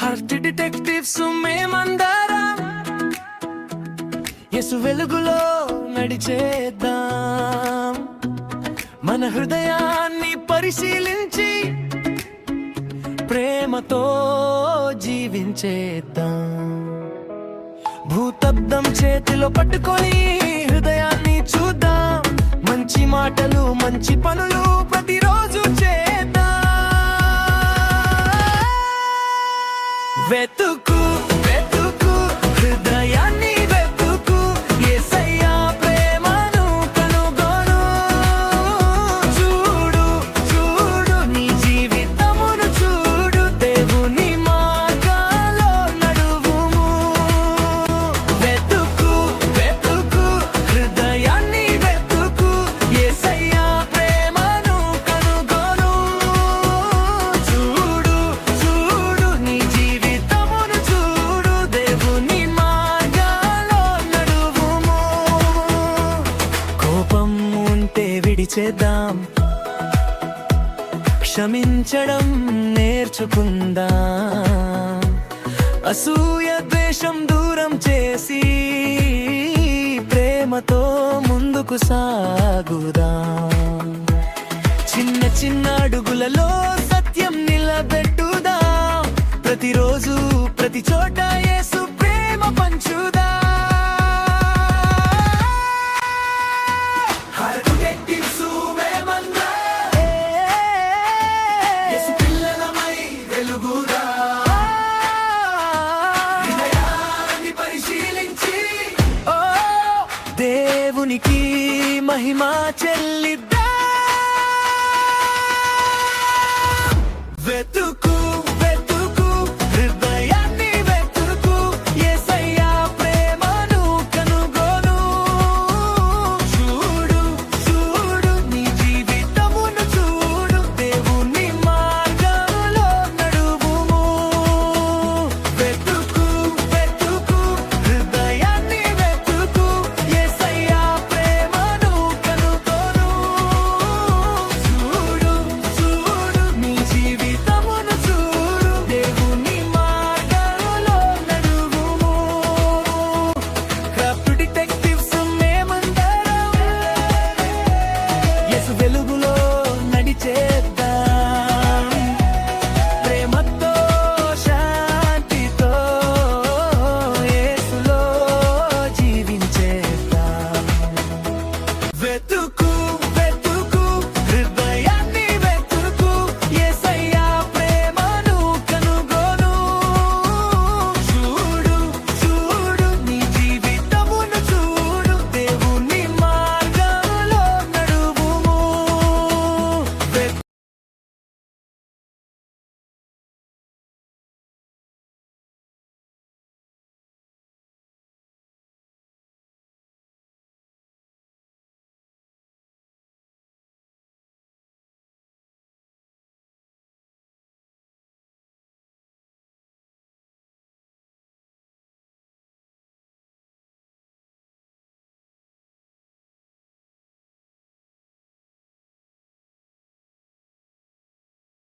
Heart detectives మేమందరం యేసు వెలుగులో నడిచేద్దాం. మన హృదయాన్ని పరిశీలించి ప్రేమతో జీవించేద్దాం. భూతద్దం చేతిలో పట్టుకొని హృదయాన్ని చూద్దాం. మంచి మాటలు మంచి పనులు ప్రతిరోజు చేద్దాం. వెతుకు వెతుకు హృదయాన్ని వెతుకు, యేసయ్యా ప్రేమను కనుగొను. చూడు చూడు నీ జీవితమును చూడు, దేవుని మార్గాలో నడువుము. వెతుకు వెతుకు హృదయాన్ని వెతుకు, యేసయ్యా ప్రేమను కనుగొను. చూడు చూడు నీ జీవితమును చూడు, దేవుని మార్గాలో నడువుము. కోపం ఉంటే విడిచేద్దాం, క్షమించడం నేర్చుకుందాం. అసూయ ద్వేషం దూరం చేసి ప్రేమతో ముందుకు సాగుదాం. చిన్న చిన్న అడుగులలో సత్యం నిలబెట్టుదాం. ప్రతిరోజు ప్రతి చోట యేసు ప్రేమ పంచుదాం. యేసు పిల్లలమై వెలుగుదాం. హృదయాన్ని పరిశీలించి దేవునికి మహిమ చెల్లిద్దాం.